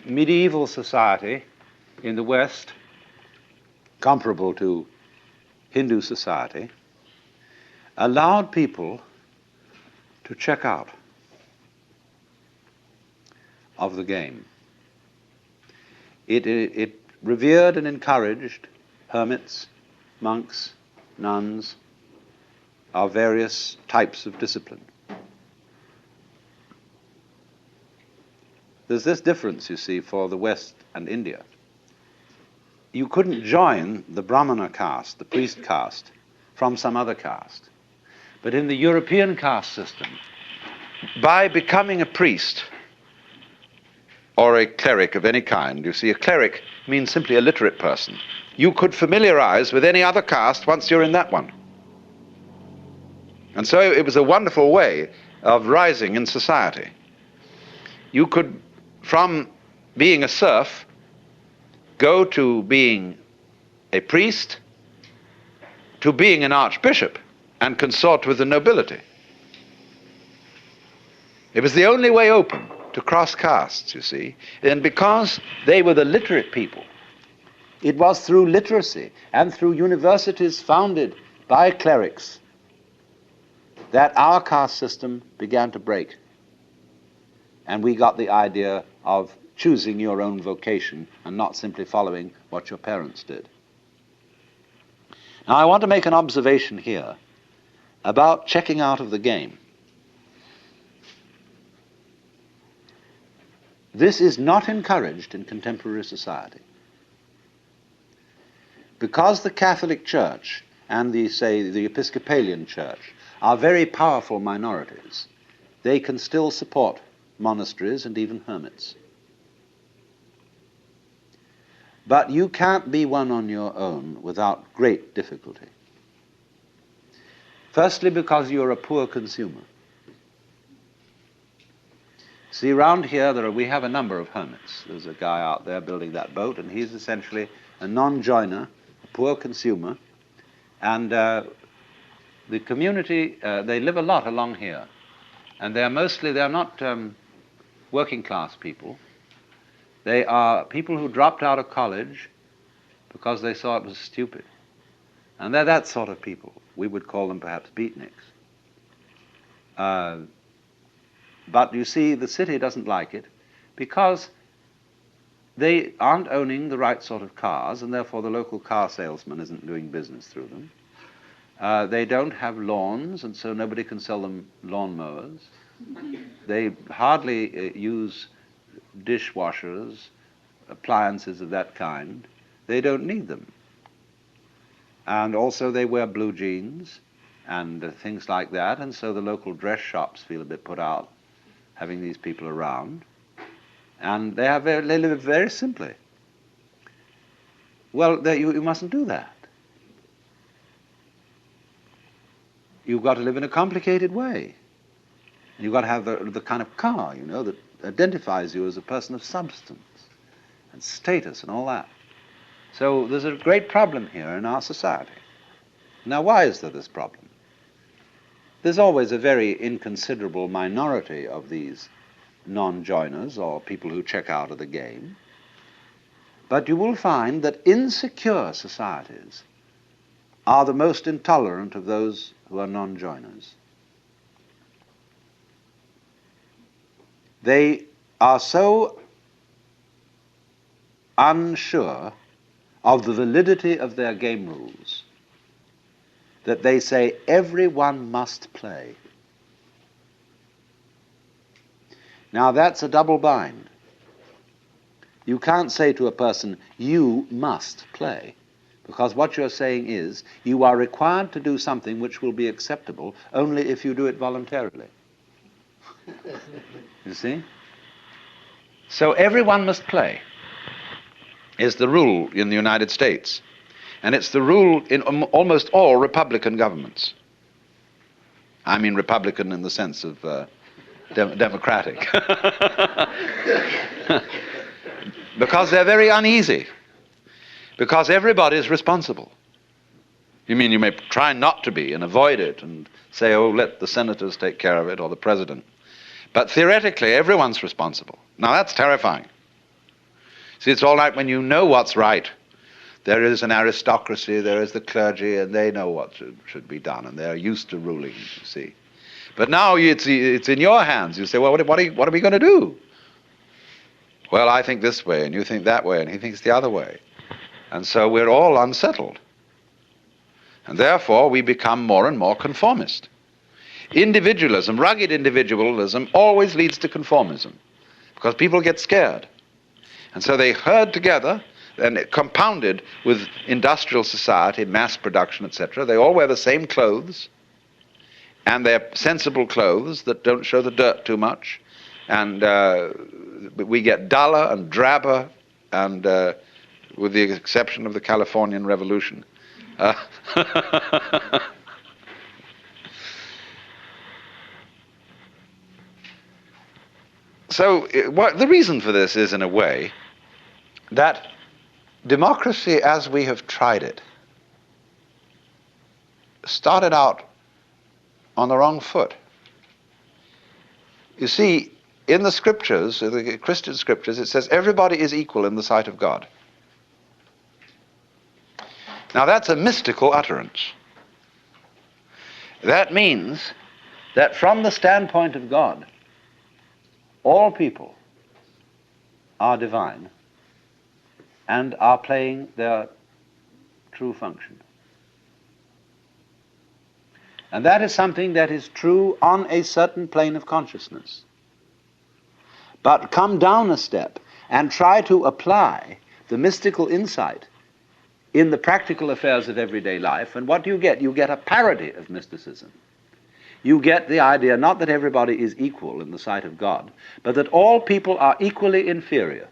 medieval society in the West, comparable to Hindu society, allowed people to check out of the game. It revered and encouraged hermits, monks, nuns, of various types of discipline. There's this difference, you see, for the West and India. You couldn't join the Brahmana caste, the priest caste, from some other caste. But in the European caste system, by becoming a priest or a cleric of any kind, you see, a cleric means simply a literate person, you could familiarize with any other caste once you're in that one. And so it was a wonderful way of rising in society. You could, from being a serf, go to being a priest, to being an archbishop, and consort with the nobility. It was the only way open to cross castes, you see. And because they were the literate people, it was through literacy and through universities founded by clerics that our caste system began to break. And we got the idea of choosing your own vocation and not simply following what your parents did. Now, I want to make an observation here about checking out of the game. This is not encouraged in contemporary society. Because the Catholic Church and the Episcopalian Church are very powerful minorities, they can still support monasteries and even hermits. But you can't be one on your own without great difficulty. Firstly, because you're a poor consumer. See, around here we have a number of hermits. There's a guy out there building that boat, and he's essentially a non-joiner, a poor consumer, and the community, they live a lot along here, and they're not working class people. They are people who dropped out of college because they saw it was stupid. And they're that sort of people. We would call them perhaps beatniks. But you see, the city doesn't like it because they aren't owning the right sort of cars, and therefore the local car salesman isn't doing business through them. They don't have lawns, and so nobody can sell them lawnmowers. They hardly use dishwashers, appliances of that kind. They don't need them. And also they wear blue jeans and things like that, and so the local dress shops feel a bit put out having these people around. And they live very simply. Well, you mustn't do that. You've got to live in a complicated way. And you've got to have the kind of car, that identifies you as a person of substance and status and all that. So there's a great problem here in our society. Now, why is there this problem? There's always a very inconsiderable minority of these non-joiners or people who check out of the game. But you will find that insecure societies are the most intolerant of those who are non-joiners. They are so unsure of the validity of their game rules that they say everyone must play. Now that's a double bind. You can't say to a person, you must play, because what you're saying is you are required to do something which will be acceptable only if you do it voluntarily. You see? So everyone must play is the rule in the United States. And it's the rule in almost all Republican governments. I mean Republican in the sense of democratic. Because they're very uneasy. Because everybody is responsible. You mean you may try not to be and avoid it and say, oh, let the senators take care of it or the president. But theoretically, everyone's responsible. Now, that's terrifying. See, it's all right when you know what's right. There is an aristocracy, there is the clergy, and they know what should be done, and they're used to ruling, you see. But now it's in your hands. You say, well, what are we going to do? Well, I think this way, and you think that way, and he thinks the other way. And so we're all unsettled. And therefore, we become more and more conformist. Individualism, rugged individualism, always leads to conformism, because people get scared. And so they herd together, and compounded with industrial society, mass production, etc. They all wear the same clothes, and they're sensible clothes that don't show the dirt too much. And we get duller and drabber, and with the exception of the Californian Revolution. So the reason for this is, in a way, that democracy as we have tried it started out on the wrong foot. You see, in the scriptures, the Christian scriptures, it says everybody is equal in the sight of God. Now that's a mystical utterance. That means that from the standpoint of God, all people are divine and are playing their true function. And that is something that is true on a certain plane of consciousness. But come down a step and try to apply the mystical insight in the practical affairs of everyday life, and what do you get? You get a parody of mysticism. You get the idea not that everybody is equal in the sight of God, but that all people are equally inferior.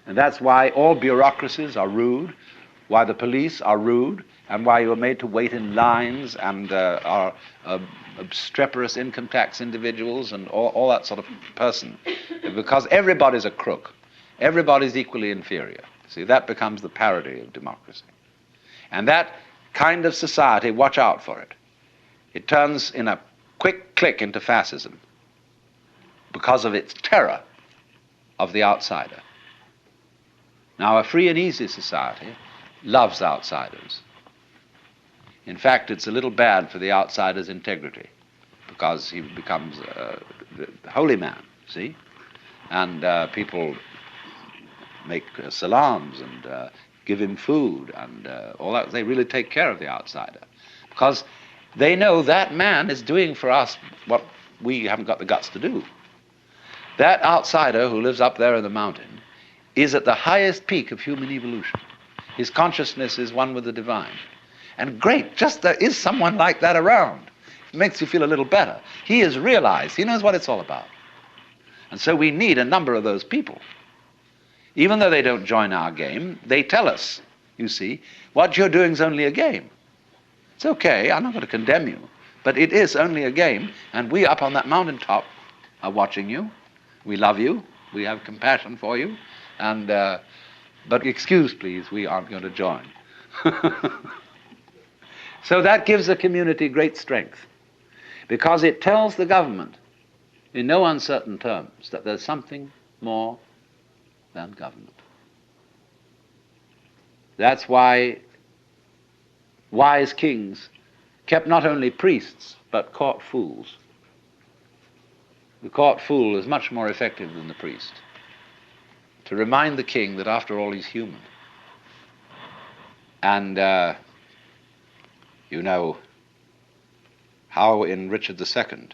And that's why all bureaucracies are rude, why the police are rude, and why you are made to wait in lines and are obstreperous income tax individuals and all that sort of person. Because everybody's a crook. Everybody's equally inferior. See, that becomes the parody of democracy. And that kind of society, watch out for it. It turns in a quick click into fascism because of its terror of the outsider. Now, a free and easy society loves outsiders. In fact, it's a little bad for the outsider's integrity, because he becomes the holy man, see? And people make salams and give him food and all that. They really take care of the outsider, because they know that man is doing for us what we haven't got the guts to do. That outsider who lives up there in the mountain is at the highest peak of human evolution. His consciousness is one with the divine. And great, just there is someone like that around. It makes you feel a little better. He has realized, he knows what it's all about. And so we need a number of those people. Even though they don't join our game, they tell us, you see, what you're doing is only a game. It's okay, I'm not going to condemn you, but it is only a game, and we up on that mountaintop are watching you. We love you, we have compassion for you, and but excuse please, we aren't going to join. So that gives the community great strength, because it tells the government in no uncertain terms that there's something more than government. That's why wise kings kept not only priests, but court fools. The court fool is much more effective than the priest, to remind the king that after all he's human. And you know how in Richard II,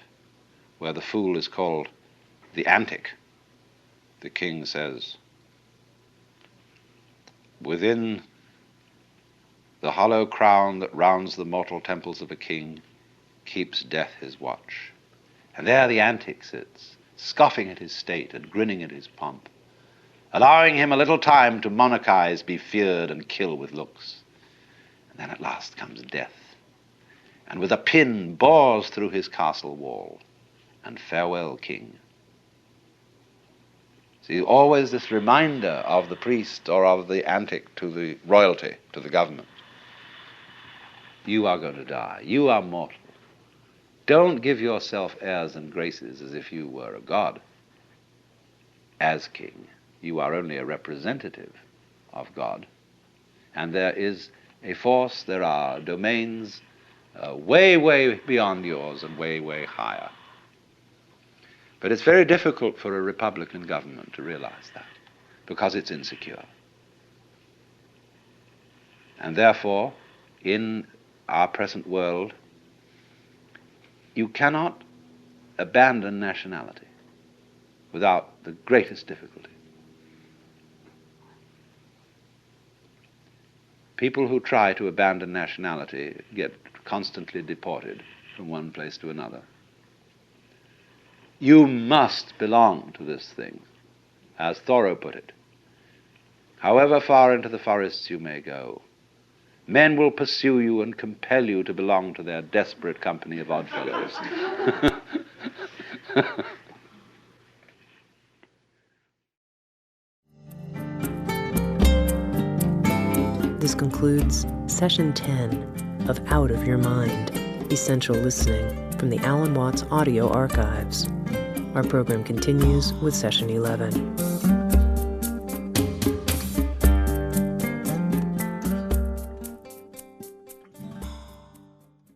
where the fool is called the antic, the king says, within the hollow crown that rounds the mortal temples of a king keeps death his watch. And there the antic sits, scoffing at his state and grinning at his pomp, allowing him a little time to monarchize, be feared, and kill with looks. And then at last comes death, and with a pin bores through his castle wall, and farewell, king. See, always this reminder of the priest or of the antic to the royalty, to the government. You are going to die. You are mortal. Don't give yourself airs and graces as if you were a god. as king. You are only a representative of God. And there is a force, there are domains way, way beyond yours and way, way higher. But it's very difficult for a Republican government to realize that, because it's insecure. And therefore, in our present world, you cannot abandon nationality without the greatest difficulty. People who try to abandon nationality get constantly deported from one place to another. You must belong to this thing, as Thoreau put it. However far into the forests you may go, men will pursue you and compel you to belong to their desperate company of oddfellows. This concludes Session 10 of Out of Your Mind, Essential Listening from the Alan Watts Audio Archives. Our program continues with Session 11.